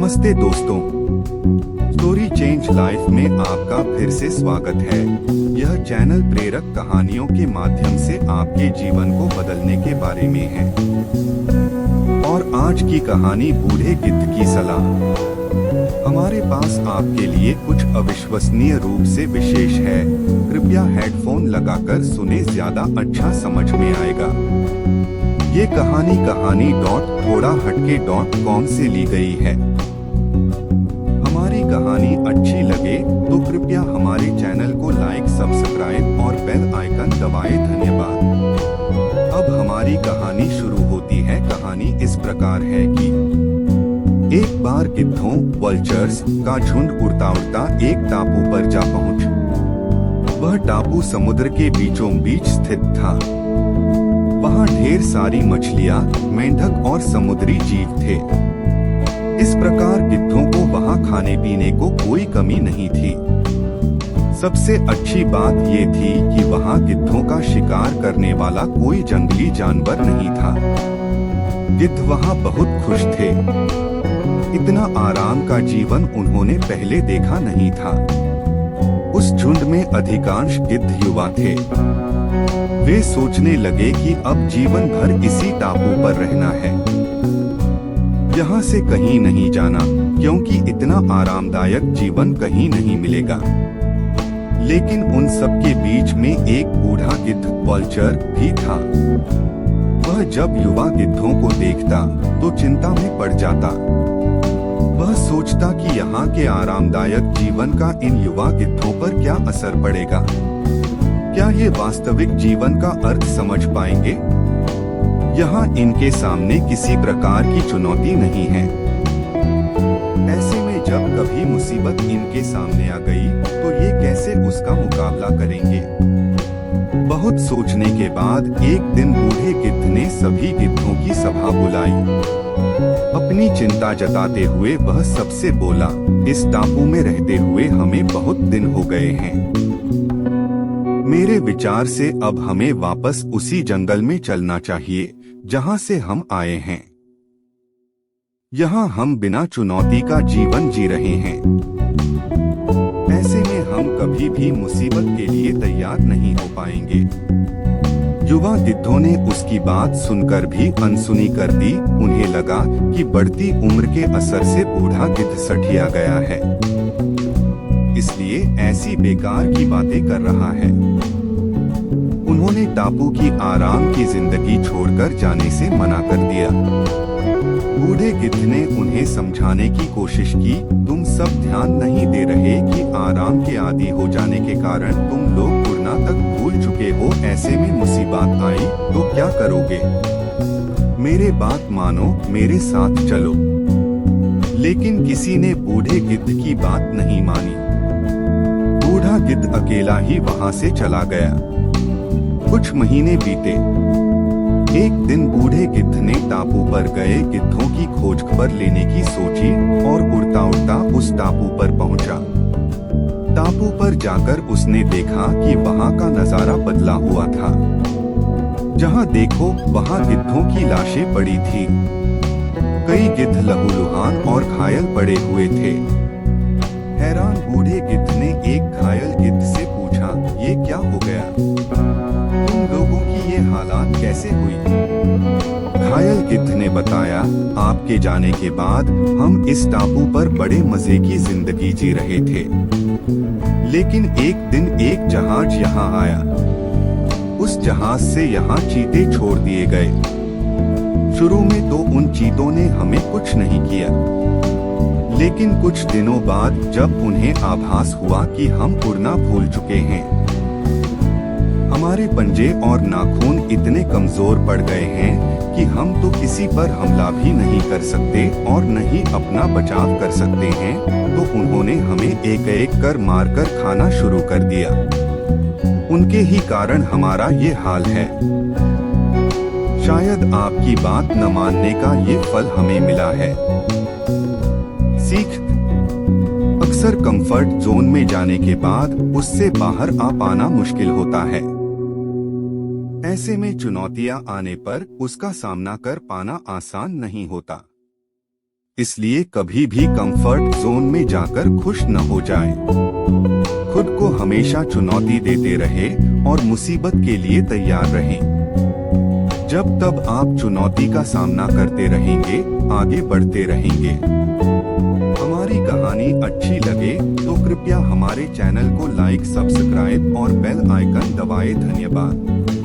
नमस्ते दोस्तों, story change life में आपका फिर से स्वागत है। यह चैनल प्रेरक कहानियों के माध्यम से आपके जीवन को बदलने के बारे में है। और आज की कहानी बूढ़े गिद्ध की सलाह। हमारे पास आपके लिए कुछ अविश्वसनीय रूप से विशेष है। कृपया हेडफोन लगाकर सुने, ज्यादा अच्छा समझ में आएगा। ये कहानी थोड़ा हटके.com से ली गई है। हमारी कहानी अच्छी लगे तो कृपया हमारे चैनल को लाइक, सब्सक्राइब और बेल आइकन दबाएं। धन्यवाद। अब हमारी कहानी शुरू होती है। कहानी इस प्रकार है कि एक बार गिद्धों वल्चर्स का झुंड उड़ता उड़ता एक टापू पर जा पहुंच। वह टापू समुद्र के बीचों बीच स्थित था। वहाँ ढेर सारी मछलियाँ, मेंढक और समुद्री जीव थे। इस प्रकार गिद्धों को वहाँ खाने पीने को कोई कमी नहीं थी। सबसे अच्छी बात ये थी कि वहाँ गिद्धों का शिकार करने वाला कोई जंगली जानवर नहीं था। गिद्ध वहाँ बहुत खुश थे। इतना आराम का जीवन उन्होंने पहले देखा नहीं था। उस झुंड में अधिकांश गिद्ध युवा थे। वे सोचने लगे कि अब जीवन भर इसी टापू पर रहना है, यहाँ से कहीं नहीं जाना, क्योंकि इतना आरामदायक जीवन कहीं नहीं मिलेगा। लेकिन उन सब के बीच में एक बूढ़ा गिद्ध वल्चर भी था। वह जब युवा गिद्धों को देखता तो चिंता में पड़ जाता। वह सोचता कि यहाँ के आरामदायक जीवन का इन युवा गिद्धों पर क्या असर पड़ेगा। क्या ये वास्तविक जीवन का अर्थ समझ पाएंगे? यहाँ इनके सामने किसी प्रकार की चुनौती नहीं है। ऐसे में जब कभी मुसीबत इनके सामने आ गई तो ये कैसे उसका मुकाबला करेंगे? बहुत सोचने के बाद एक दिन बूढ़े गिद्ध ने सभी गिद्धों की सभा बुलाई। अपनी चिंता जताते हुए वह सबसे बोला, इस टापू में रहते हुए हमें बहुत दिन हो गए हैं। मेरे विचार से अब हमें वापस उसी जंगल में चलना चाहिए जहां से हम आए हैं। यहाँ हम बिना चुनौती का जीवन जी रहे हैं। ऐसे में हम कभी भी मुसीबत के लिए तैयार नहीं हो पाएंगे। युवा गिद्धों ने उसकी बात सुनकर भी अनसुनी कर दी। उन्हें लगा कि बढ़ती उम्र के असर से बूढ़ा गिद्ध सठिया गया है, इसलिए ऐसी बेकार की बातें कर रहा है। उन्होंने टापू की आराम की जिंदगी छोड़कर जाने से मना कर दिया। बूढ़े गिद्ध ने उन्हें समझाने की कोशिश की, तुम सब ध्यान नहीं दे रहे कि आराम के आदी हो जाने के कारण तुम लोग उड़ना तक भूल चुके हो। ऐसे में मुसीबत आई तो क्या करोगे? मेरे बात मानो, मेरे साथ चलो। लेकिन किसी ने बूढ़े गिद्ध की बात नहीं मानी। बूढ़ा गिद्ध अकेला ही वहाँ से चला गया। कुछ महीने बीते। एक दिन बूढ़े गिद्ध ने टापू पर गए गिद्धों की खोज खबर लेने की सोची और उड़ता उड़ता उस टापू पर पहुंचा। टापू पर जाकर उसने देखा कि वहाँ का नजारा बदला हुआ था। जहाँ देखो वहाँ गिद्धों की लाशें पड़ी थी। कई गिद्ध लहूलुहान और घायल पड़े हुए थे। हैरान बूढ़े गिद्ध ने एक घायल गिद्ध से पूछा, ये क्या हो गया? तुम लोगों की ये हालात कैसे हुई? घायल गिद्ध ने बताया, आपके जाने के बाद हम इस टापू पर बड़े मजे की जिंदगी जी रहे थे। लेकिन एक दिन एक जहाज यहाँ आया। उस जहाज से यहाँ चीते छोड़ दिए गए। शुरू में तो उन चीतों ने हमें कुछ नहीं किया, लेकिन कुछ दिनों बाद जब उन्हें आभास हुआ कि हम उड़ना भूल चुके हैं, हमारे पंजे और नाखून इतने कमजोर पड़ गए हैं कि हम तो किसी पर हमला भी नहीं कर सकते और न ही अपना बचाव कर सकते हैं, तो उन्होंने हमें एक एक कर मारकर खाना शुरू कर दिया। उनके ही कारण हमारा ये हाल है। शायद आपकी बात न मानने का ये फल हमें मिला है। सीख, अक्सर कंफर्ट जोन में जाने के बाद उससे बाहर आ पाना मुश्किल होता है। ऐसे में चुनौतियां आने पर उसका सामना कर पाना आसान नहीं होता। इसलिए कभी भी कंफर्ट जोन में जाकर खुश न हो जाए। खुद को हमेशा चुनौती देते रहे और मुसीबत के लिए तैयार रहें। जब तब आप चुनौती का सामना करते रहेंगे, आगे बढ़ते रहेंगे। हमारी कहानी अच्छी लगे तो कृपया हमारे चैनल को लाइक, सब्सक्राइब और बेल आइकन दबाएं। धन्यवाद।